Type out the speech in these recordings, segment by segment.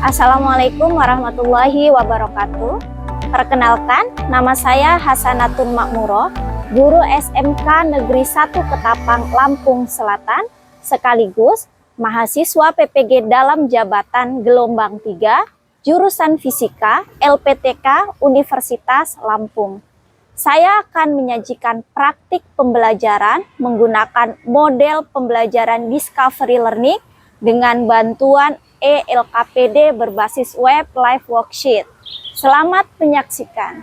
Assalamualaikum warahmatullahi wabarakatuh. Perkenalkan, nama saya Hasanatun Makmuroh, guru SMK Negeri 1 Ketapang, Lampung Selatan, sekaligus mahasiswa PPG dalam jabatan gelombang 3, jurusan Fisika, LPTK Universitas Lampung. Saya akan menyajikan praktik pembelajaran menggunakan model pembelajaran Discovery Learning dengan bantuan ELKPD berbasis web live worksheet. Selamat menyaksikan.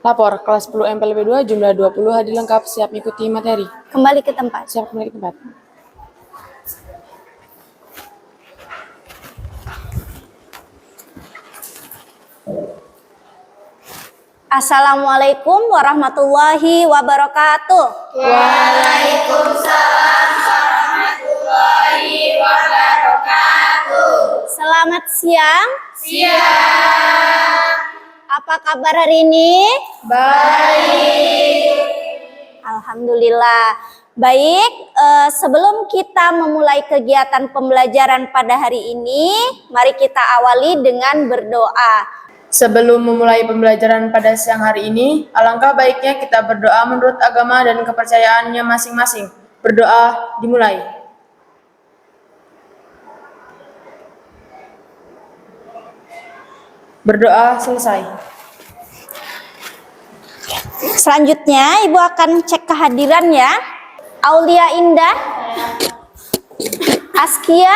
Lapor, kelas 10 MPLB 2, jumlah 20, hadir lengkap, siap mengikuti materi. Kembali ke tempat. Siap kembali ke tempat. Assalamualaikum warahmatullahi wabarakatuh. Waalaikumsalam warahmatullahi wabarakatuh. Selamat siang. Siang. Apa kabar hari ini? Baik. Alhamdulillah. Baik, sebelum kita memulai kegiatan pembelajaran pada hari ini, mari kita awali dengan berdoa. Sebelum memulai pembelajaran pada siang hari ini, alangkah baiknya kita berdoa menurut agama dan kepercayaannya masing-masing. Berdoa dimulai. Berdoa selesai. Selanjutnya, Ibu akan cek kehadiran ya. Aulia Indah, Askia,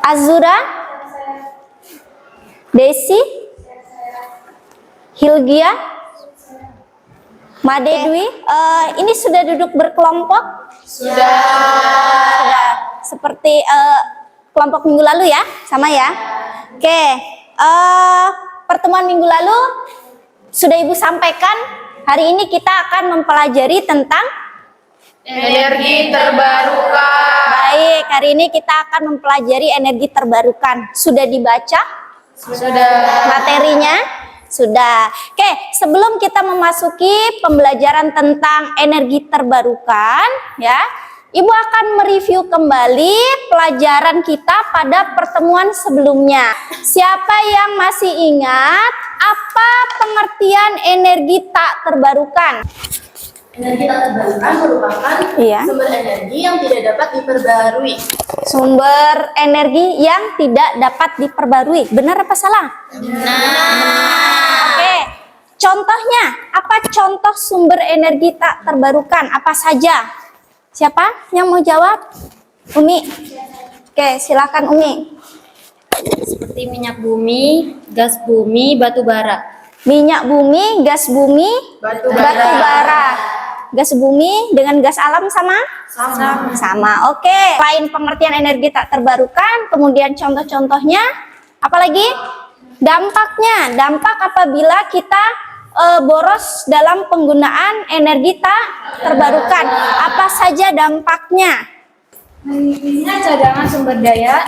Azura, Desi, Hilgia, Made Dwi. Ini sudah duduk berkelompok? Sudah. Seperti kelompok minggu lalu ya, sama ya. Oke, pertemuan minggu lalu sudah Ibu sampaikan. Hari ini kita akan mempelajari tentang Energi terbarukan. baik. Hari ini kita akan mempelajari energi terbarukan. Sudah dibaca? Sudah. Materinya? Sudah. Oke, sebelum kita memasuki pembelajaran tentang energi terbarukan, ya, Ibu akan mereview kembali pelajaran kita pada pertemuan sebelumnya. Siapa yang masih ingat apa pengertian energi tak terbarukan? Energi tak terbarukan merupakan sumber energi yang tidak dapat diperbarui. Sumber energi yang tidak dapat diperbarui. Benar apa salah? Benar. Oke, contohnya, apa contoh sumber energi tak terbarukan? Apa saja? Siapa yang mau jawab? Umi. Oke, silakan Umi. Seperti minyak bumi, gas bumi, batu bara. Minyak bumi, gas bumi, batu bara. Gas bumi dengan gas alam sama? Sama. Oke. Selain pengertian energi tak terbarukan, kemudian contoh-contohnya, apalagi? Dampaknya. Dampak apabila kita boros dalam penggunaan energi tak terbarukan. Apa saja dampaknya? Menipisnya cadangan sumber daya,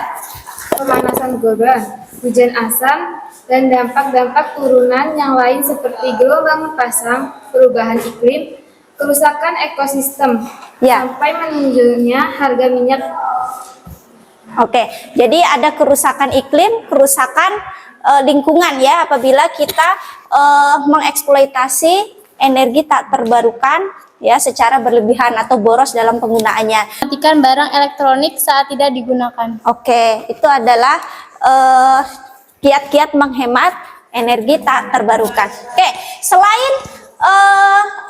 pemanasan global, hujan asam, dan dampak-dampak turunan yang lain seperti gelombang pasang, perubahan iklim, kerusakan ekosistem, sampai menunjuknya harga minyak. Oke, jadi ada kerusakan iklim, kerusakan lingkungan ya apabila kita mengeksploitasi energi tak terbarukan ya secara berlebihan atau boros dalam penggunaannya. Matikan barang elektronik saat tidak digunakan. Oke, itu adalah kiat-kiat menghemat energi tak terbarukan. Oke, selain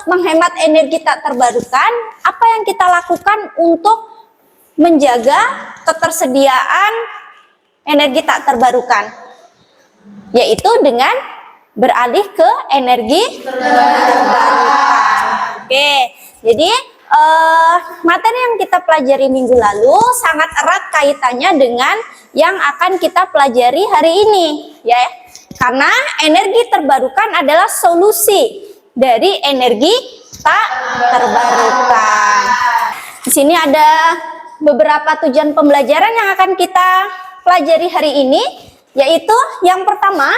menghemat energi tak terbarukan, apa yang kita lakukan untuk menjaga ketersediaan energi tak terbarukan? Yaitu dengan beralih ke energi terbarukan. Oke, jadi materi yang kita pelajari minggu lalu sangat erat kaitannya dengan yang akan kita pelajari hari ini, ya. Karena energi terbarukan adalah solusi dari energi tak terbarukan. Di sini ada beberapa tujuan pembelajaran yang akan kita pelajari hari ini, yaitu yang pertama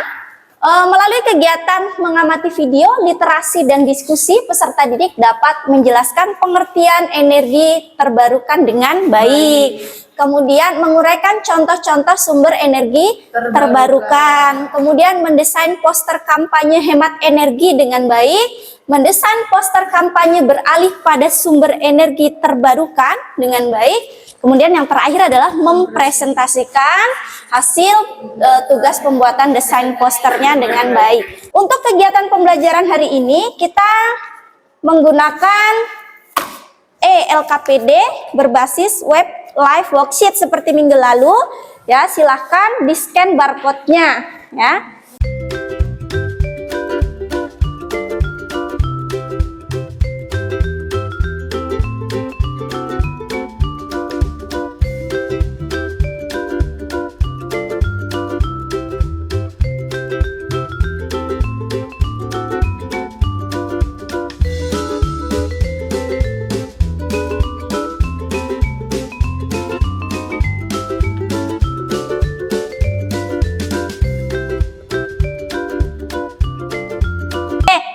Melalui kegiatan mengamati video, literasi, dan diskusi, peserta didik dapat menjelaskan pengertian energi terbarukan dengan baik. Kemudian menguraikan contoh-contoh sumber energi terbarukan. Kemudian mendesain poster kampanye hemat energi dengan baik. Mendesain poster kampanye beralih pada sumber energi terbarukan dengan baik. Kemudian yang terakhir adalah mempresentasikan hasil tugas pembuatan desain posternya dengan baik. Untuk kegiatan pembelajaran hari ini kita menggunakan LKPD berbasis web live worksheet seperti minggu lalu. Ya, silahkan di-scan barcode-nya ya.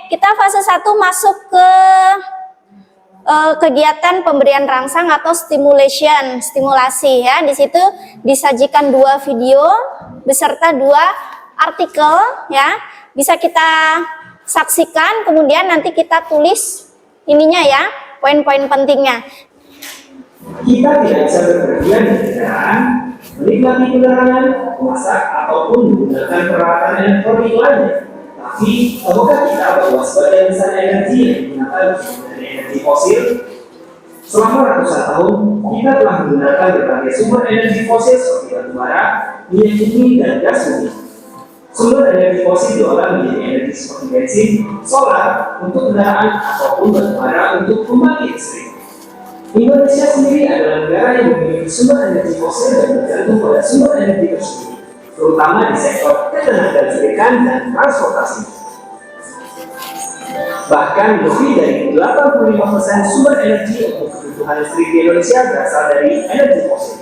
Kita fase 1 masuk ke kegiatan pemberian rangsang atau stimulasi ya. Di situ disajikan 2 video beserta 2 artikel ya. Bisa kita saksikan, kemudian nanti kita tulis ininya ya, poin-poin pentingnya. Kita tidak bisa berpergian di kendaraan, menikmati penerangan, memasak, ataupun menggunakan peralatan elektronik lainnya. Tapi, tahukah kita bahwa sebagian besar energi yang digunakan dari energi fosil? Selama ratusan tahun, kita telah menggunakan berbagai sumber energi fosil seperti batu bara, minyak bumi, dan gas bumi. Sumber energi fosil diolah menjadi energi seperti bensin, solar untuk kendaraan, ataupun batu bara untuk pembangkit listrik. Indonesia sendiri adalah negara yang memiliki sumber energi fosil dan bergantung pada sumber energi tersebut, terutama di sektor ketenagalistrikan dan transportasi. Bahkan lebih dari 85% sumber energi untuk kebutuhan listrik di Indonesia berasal dari energi fosil.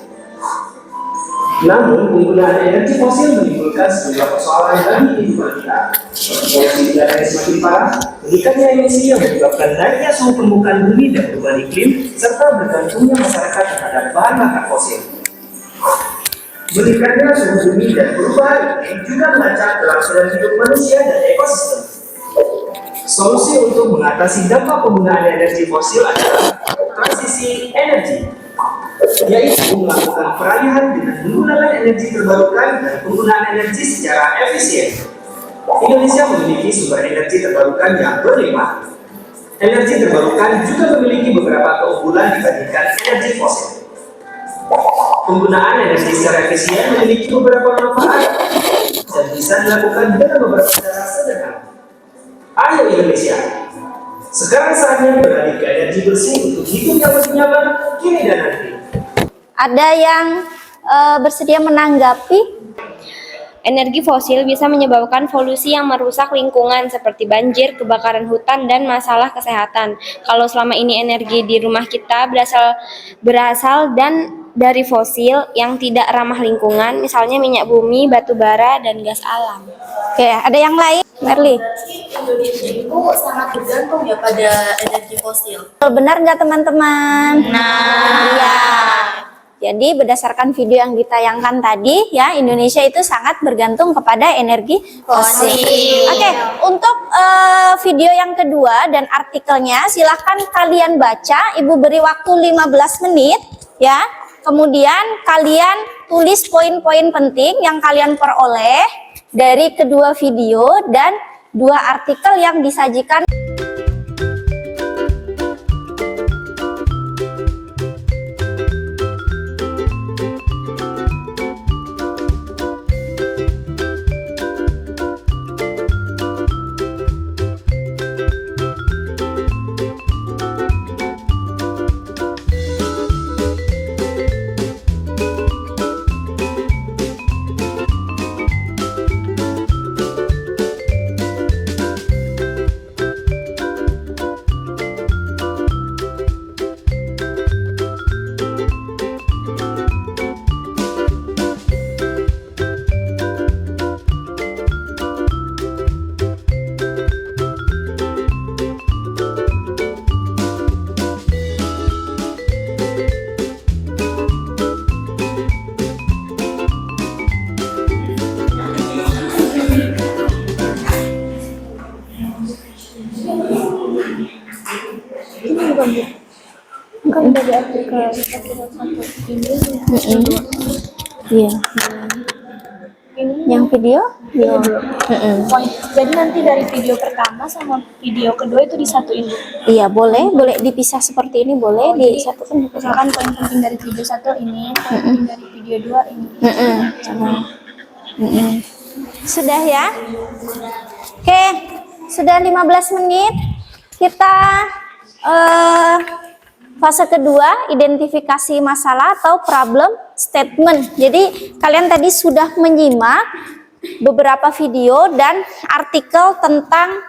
Namun, penggunaan energi fosil menimbulkan sejumlah persoalan bagi kehidupan kita, seperti polusi udara yang semakin parah, meningkatnya emisi yang menyebabkan naiknya suhu permukaan bumi dan perubahan iklim, serta bergantungnya masyarakat terhadap bahan bakar fosil. Meningkatnya suhu bumi dan perubahan iklim juga mengancam kelangsungan hidup manusia dan ekosistem. Solusi untuk mengatasi dampak penggunaan energi fosil adalah transisi energi, yaitu melakukan peralihan dengan menggunakan energi terbarukan dan penggunaan energi secara efisien. Indonesia memiliki sumber energi terbarukan yang berlimpah. Energi terbarukan juga memiliki beberapa keunggulan dibandingkan energi fosil. Penggunaan energi secara efisien memiliki beberapa manfaat dan bisa dilakukan dengan beberapa cara sederhana. Ayo Indonesia, sekarang saatnya beralih ke energi bersih untuk hidup yang lebih nyaman kini dan nanti. Ada yang bersedia menanggapi? Energi fosil bisa menyebabkan polusi yang merusak lingkungan seperti banjir, kebakaran hutan, dan masalah kesehatan. Kalau selama ini energi di rumah kita berasal dari fosil yang tidak ramah lingkungan, misalnya minyak bumi, batu bara, dan gas alam. Oke, ada yang lain? Merli. Indonesia itu sangat bergantung ya pada energi fosil. Benar nggak teman-teman? Iya. Jadi berdasarkan video yang ditayangkan tadi ya, Indonesia itu sangat bergantung kepada energi fosil. Oke, untuk video yang kedua dan artikelnya silahkan kalian baca. Ibu beri waktu 15 menit ya. Kemudian kalian tulis poin-poin penting yang kalian peroleh dari kedua video dan 2 artikel yang disajikan. Iya. Yang video? Iya. Jadi nanti dari video pertama sama video kedua itu disatuin dulu. Iya, boleh dipisah seperti ini, boleh disatukan. Misalkan poin penting dari video 1 ini, poin penting dari video 2 ini. Sudah ya? Oke, sudah 15 menit. Kita fase kedua, identifikasi masalah atau problem statement. Jadi kalian tadi sudah menyimak beberapa video dan artikel tentang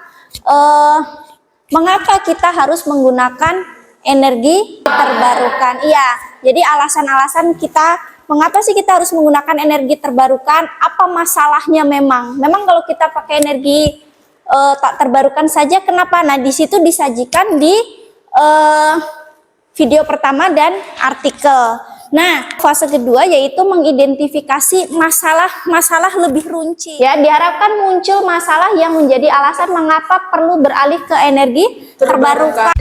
mengapa kita harus menggunakan energi terbarukan. Iya, jadi alasan-alasan kita mengapa sih kita harus menggunakan energi terbarukan? Apa masalahnya memang? Memang kalau kita pakai energi tak terbarukan saja, kenapa? Nah, di situ disajikan di video pertama dan artikel. Nah, fase kedua yaitu mengidentifikasi masalah lebih runci. Ya, diharapkan muncul masalah yang menjadi alasan mengapa perlu beralih ke energi terbarukan.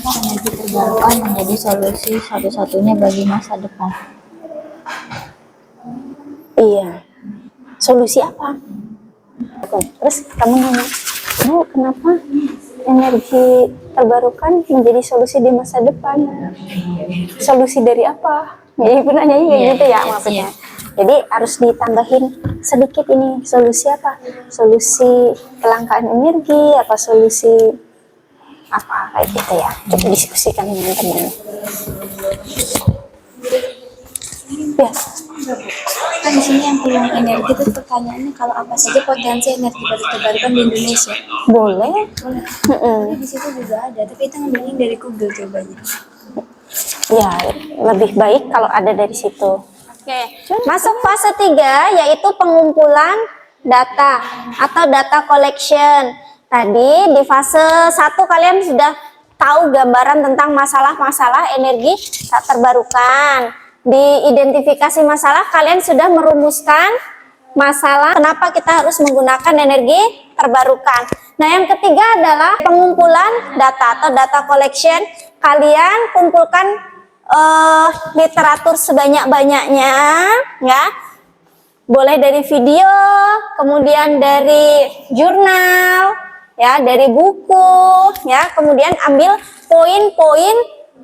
Energi terbarukan menjadi solusi satu-satunya bagi masa depan. Iya. Solusi apa? Oke, terus kamu nanya, Bu, kenapa energi terbarukan menjadi solusi di masa depan? Solusi dari apa? Jadi pun nanya kayak gitu ya maksudnya. Jadi harus ditambahin sedikit ini, solusi apa? Solusi kelangkaan energi, apa solusi apa kayak gitu ya. Coba diskusikan dengan teman. Ya. Kan di sini yang peluang energi itu pertanyaannya kalau apa saja potensi energi baru terbarukan di Indonesia. Boleh. Di situ juga ada, tapi kita ngambilnya dari Google cobanya. Ya, lebih baik kalau ada dari situ. Oke, masuk fase 3 yaitu pengumpulan data atau data collection. Tadi di fase 1 kalian sudah tahu gambaran tentang masalah-masalah energi tak terbarukan. Di identifikasi masalah kalian sudah merumuskan masalah kenapa kita harus menggunakan energi terbarukan. Nah, yang ketiga adalah pengumpulan data atau data collection. Kalian kumpulkan literatur sebanyak-banyaknya, ya. Boleh dari video, kemudian dari jurnal, ya, dari buku, ya. Kemudian ambil poin-poin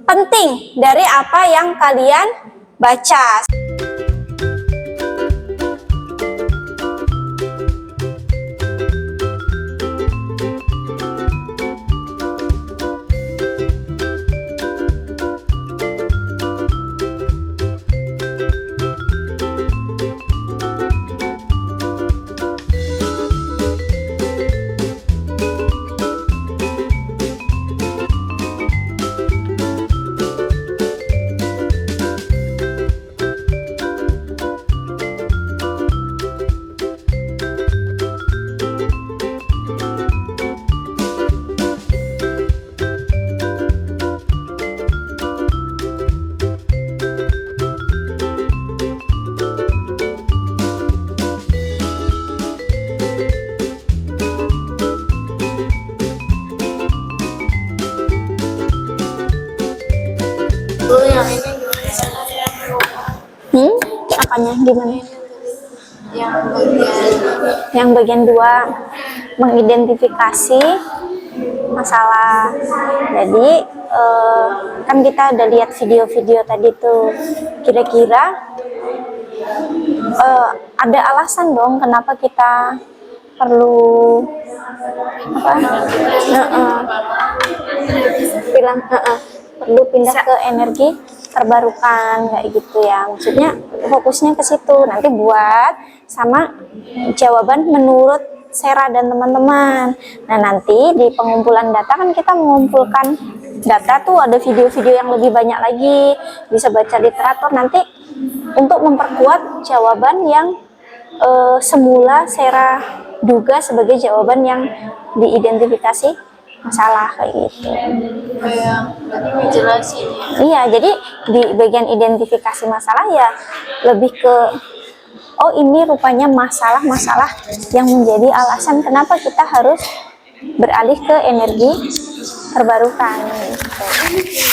penting dari apa yang kalian baca. Apanya gimana? Yang bagian 2 mengidentifikasi masalah. Jadi kan kita udah lihat video-video tadi tuh. Kira-kira ada alasan dong kenapa kita perlu apa? Perlu pindah ke energi terbarukan kayak gitu ya. Maksudnya fokusnya ke situ. Nanti buat sama jawaban menurut Sera dan teman-teman. Nah, nanti di pengumpulan data kan kita mengumpulkan data tuh, ada video-video yang lebih banyak lagi, bisa baca literatur nanti untuk memperkuat jawaban yang semula Sera duga sebagai jawaban yang diidentifikasi masalah kayak gitu. Berarti ngejelasin ya. Iya, jadi di bagian identifikasi masalah ya lebih ke oh ini rupanya masalah-masalah yang menjadi alasan kenapa kita harus beralih ke energi terbarukan gitu.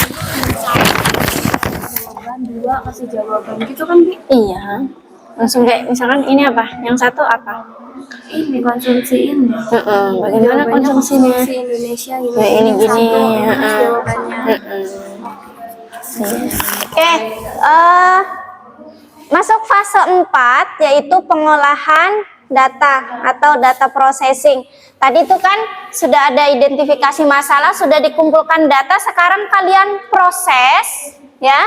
Dua kasih jawaban gitu kan, Bi? Iya, langsung kayak misalkan ini apa, yang satu apa? Ini konsumsi ini. Bagaimana konsumsinya? Konsumsi Indonesia gini. Ya, ini gini. Jawabannya. Oke, masuk fase 4 yaitu pengolahan data atau data processing. Tadi itu kan sudah ada identifikasi masalah, sudah dikumpulkan data, sekarang kalian proses ya.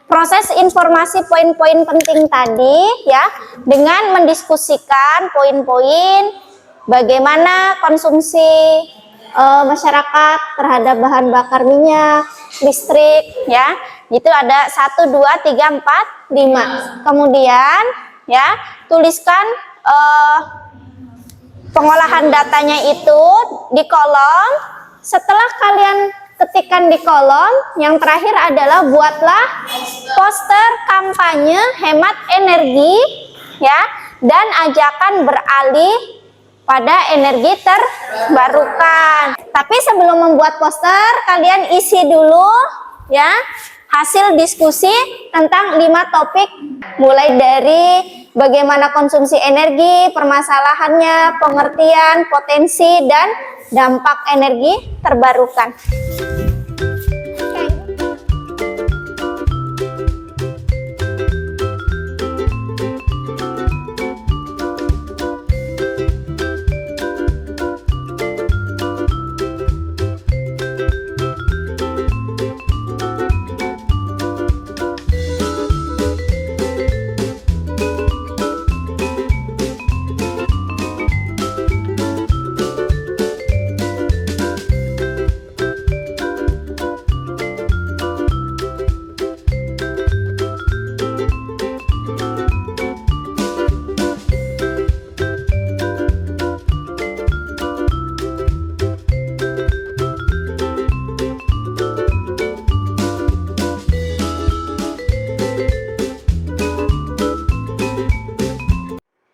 Proses informasi poin-poin penting tadi ya dengan mendiskusikan poin-poin bagaimana konsumsi masyarakat terhadap bahan bakar minyak, listrik ya. Itu ada 1, 2, 3, 4, 5. Kemudian ya tuliskan pengolahan datanya itu di kolom. Setelah kalian ketikkan di kolom, yang terakhir adalah buatlah poster kampanye hemat energi ya dan ajakan beralih pada energi terbarukan. Tapi sebelum membuat poster, kalian isi dulu ya hasil diskusi tentang 5 topik, mulai dari bagaimana konsumsi energi, permasalahannya, pengertian, potensi, dan dampak energi terbarukan.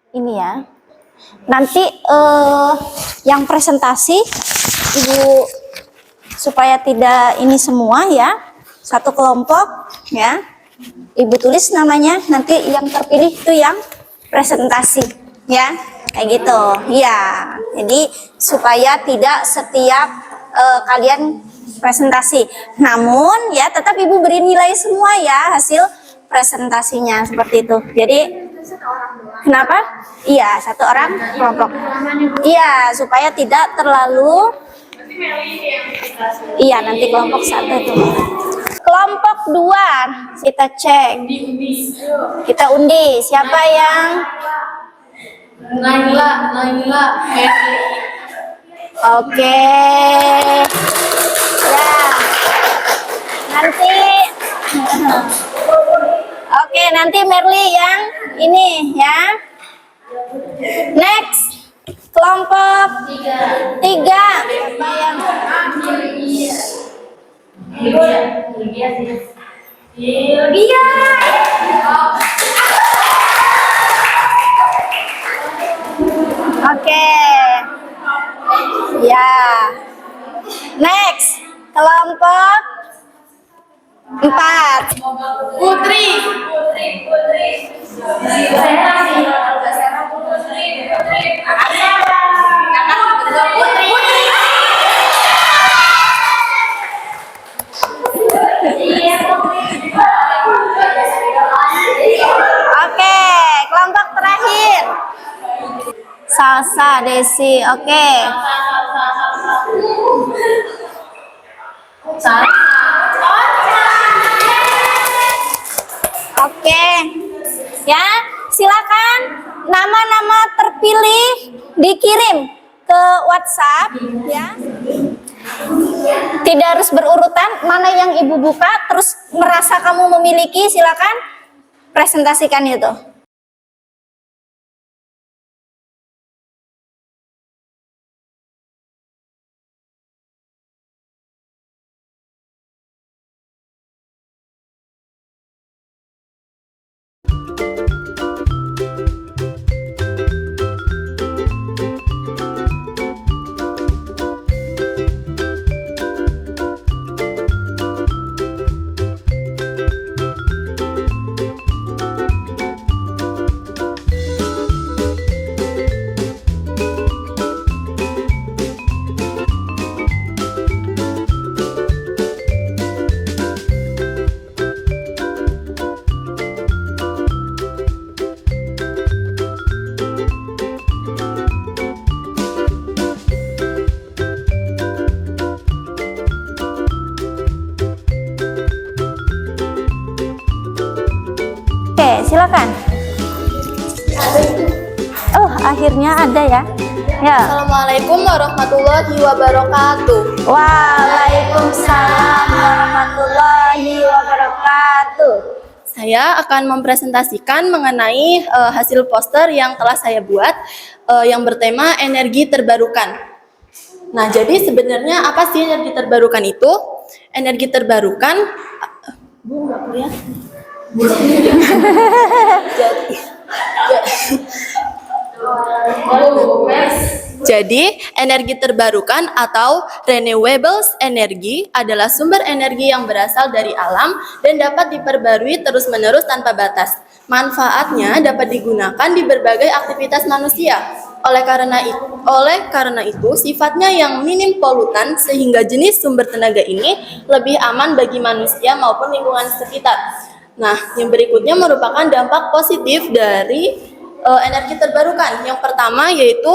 Ini ya, nanti yang presentasi Ibu supaya tidak ini semua ya, satu kelompok ya, Ibu tulis namanya, nanti yang terpilih itu yang presentasi ya, kayak gitu ya. Jadi supaya tidak setiap kalian presentasi, namun ya tetap Ibu beri nilai semua ya hasil presentasinya seperti itu. Jadi kenapa? Iya, 1 orang kelompok. Iya, supaya tidak terlalu. Iya, nanti kelompok 1 itu. Kelompok 2 kita cek. Kita undi. Siapa yang? Naila. Oke. Ya. Nanti. Oke, nanti Merly yang ini ya. Next, kelompok 3. Siapa yang? Iya. Oke. Ya. Next, kelompok 4. Putri. Oke, kelompok terakhir. Salsa Kak Desi. Oke. Oke. Ya, silakan nama-nama terpilih dikirim ke WhatsApp ya. Tidak harus berurutan, mana yang Ibu buka terus merasa kamu memiliki, silakan presentasikan itu. Oke, silakan. Oh, akhirnya ada ya. Ya. Assalamualaikum warahmatullahi wabarakatuh. Waalaikumsalam warahmatullahi wabarakatuh. Saya akan mempresentasikan mengenai hasil poster yang telah saya buat yang bertema energi terbarukan. Nah, jadi sebenarnya apa sih energi terbarukan itu? Energi terbarukan, Bu, nggak kelihatan. Jadi, energi terbarukan atau renewables energy adalah sumber energi yang berasal dari alam dan dapat diperbarui terus-menerus tanpa batas. Manfaatnya dapat digunakan di berbagai aktivitas manusia. Oleh karena itu, sifatnya yang minim polutan sehingga jenis sumber tenaga ini lebih aman bagi manusia maupun lingkungan sekitar. Nah, yang berikutnya merupakan dampak positif dari energi terbarukan. Yang pertama yaitu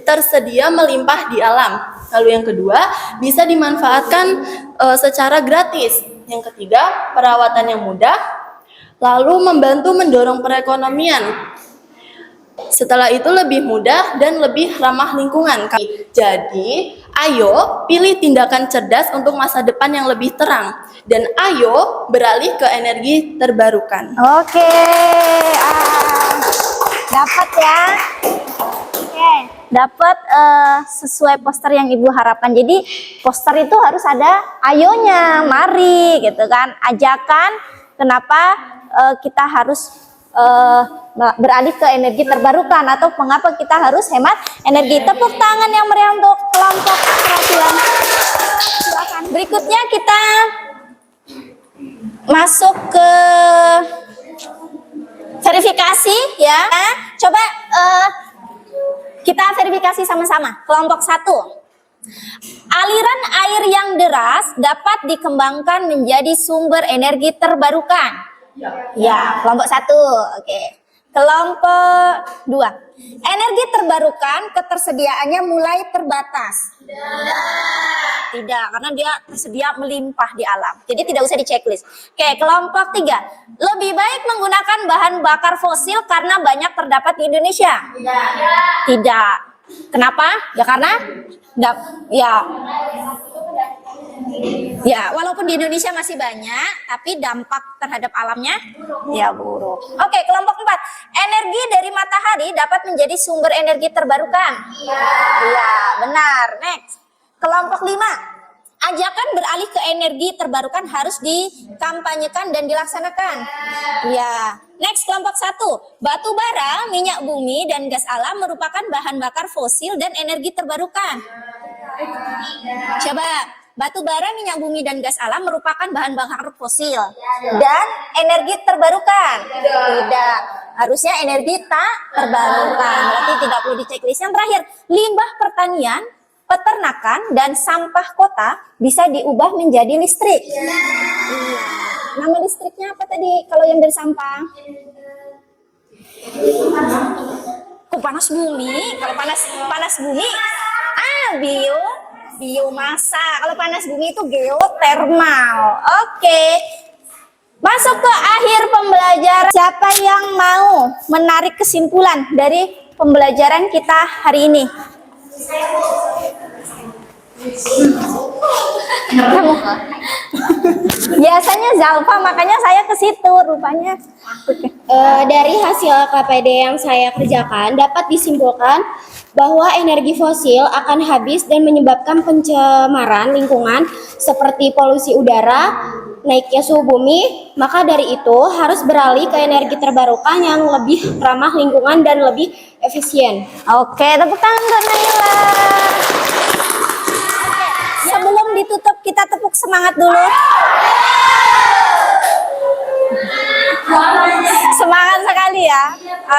tersedia melimpah di alam. Lalu yang kedua, bisa dimanfaatkan secara gratis. Yang ketiga, perawatan yang mudah. Lalu membantu mendorong perekonomian. Setelah itu lebih mudah dan lebih ramah lingkungan. Jadi, ayo pilih tindakan cerdas untuk masa depan yang lebih terang. Dan ayo beralih ke energi terbarukan. Oke, dapat ya. Oke, dapat sesuai poster yang Ibu harapkan. Jadi poster itu harus ada ayonya, mari gitu kan. Ajakan kenapa kita harus beralih ke energi terbarukan atau mengapa kita harus hemat energi. Tepuk tangan yang meriah untuk kelompok keterampilan. Silakan. Berikutnya kita masuk ke verifikasi ya. Coba kita verifikasi sama-sama. Kelompok 1. Aliran air yang deras dapat dikembangkan menjadi sumber energi terbarukan. Ya, kelompok 1. Oke. Kelompok 2. Energi terbarukan ketersediaannya mulai terbatas. Tidak, karena dia tersedia melimpah di alam. Jadi tidak usah di checklist. Oke, kelompok 3. Lebih baik menggunakan bahan bakar fosil karena banyak terdapat di Indonesia. Tidak. Kenapa? Ya karena ya walaupun di Indonesia masih banyak, tapi dampak terhadap alamnya ya buruk. Oke, kelompok 4. Energi dari matahari dapat menjadi sumber energi terbarukan. Iya, benar. Next. Kelompok 5. Ajakan beralih ke energi terbarukan harus dikampanyekan dan dilaksanakan. Ya. Next, kelompok 1. Batu bara, minyak bumi, dan gas alam merupakan bahan bakar fosil dan energi terbarukan. Coba, batu bara, minyak bumi, dan gas alam merupakan bahan bakar fosil dan energi terbarukan. Tidak. Harusnya energi tak terbarukan. Berarti tidak perlu di checklist. Yang terakhir, limbah pertanian, peternakan, dan sampah kota bisa diubah menjadi listrik. Iya. Nama listriknya apa tadi kalau yang dari sampah? panas bumi. Kalau panas bumi, biomasa. Kalau panas bumi itu geotermal. Oke. Masuk ke akhir pembelajaran. Siapa yang mau menarik kesimpulan dari pembelajaran kita hari ini? Biasanya Zalfa, makanya saya ke situ rupanya. Dari hasil KPD yang saya kerjakan dapat disimpulkan bahwa energi fosil akan habis dan menyebabkan pencemaran lingkungan seperti polusi udara, naiknya suhu bumi. Maka dari itu harus beralih ke energi terbarukan yang lebih ramah lingkungan dan lebih efisien. Oke, tepuk tangan untuk Naila. Sebelum ditutup kita tepuk semangat dulu. Semangat sekali ya.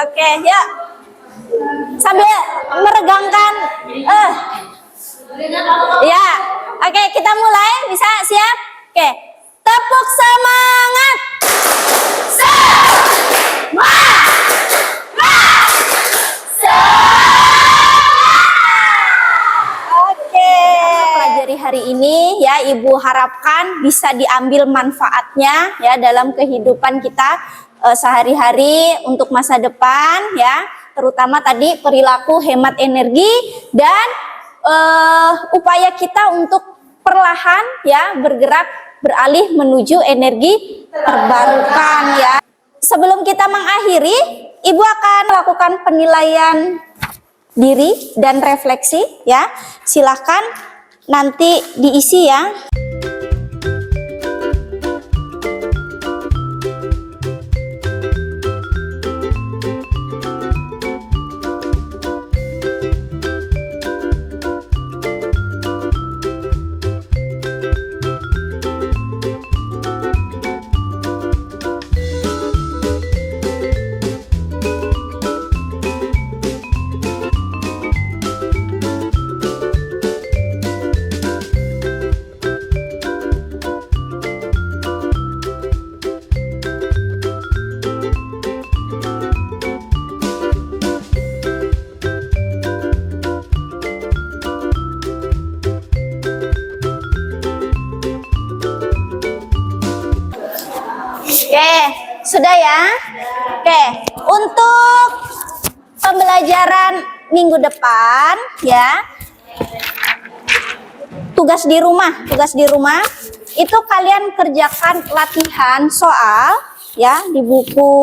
Oke, yuk. Sambil meregangkan ya. Oke, kita mulai. Bisa? Siap? Oke. Tepuk semangat. Oke. Pelajari hari ini ya, Ibu harapkan bisa diambil manfaatnya ya dalam kehidupan kita sehari-hari untuk masa depan ya, terutama tadi perilaku hemat energi dan upaya kita untuk perlahan ya bergerak beralih menuju energi terbarukan ya. Sebelum kita mengakhiri, Ibu akan melakukan penilaian diri dan refleksi ya. Silahkan nanti diisi ya. Oke, sudah ya. Oke, untuk pembelajaran minggu depan ya, tugas di rumah itu kalian kerjakan latihan soal ya di buku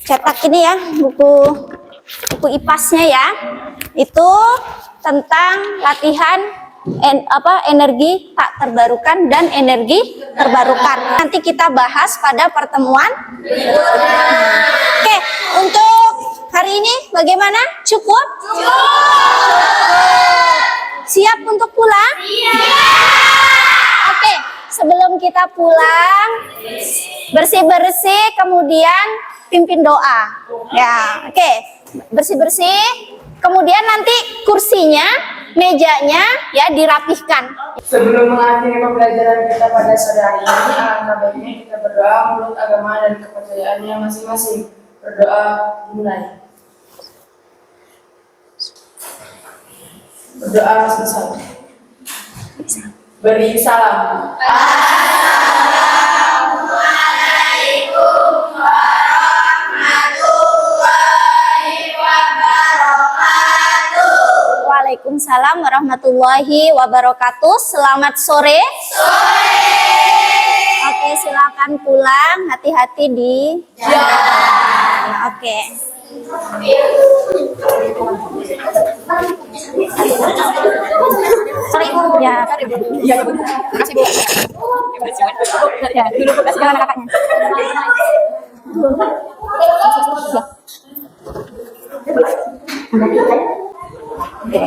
cetak ini ya, buku IPAS-nya ya. Itu tentang latihan energi tak terbarukan dan energi terbarukan. Nanti kita bahas pada pertemuan berikutnya. Oke, untuk hari ini bagaimana? Cukup? Siap untuk pulang? Iya. Oke, sebelum kita pulang, bersih-bersih, kemudian pimpin doa. Ya, oke, bersih-bersih. Kemudian nanti kursinya, mejanya ya dirapihkan. Sebelum mengakhiri pembelajaran kita pada sore hari ini, alangkah baiknya kita berdoa menurut agama dan kepercayaannya masing-masing. Berdoa dimulai. Berdoa selesai. Beri salam. Waalaikumsalam warahmatullahi wabarakatuh. Selamat sore. Oke, silakan pulang. Hati-hati di jalan. Oke. Ya. Ya, kasih Bu. Ya, dulu Bu kasih kakaknya. Ya.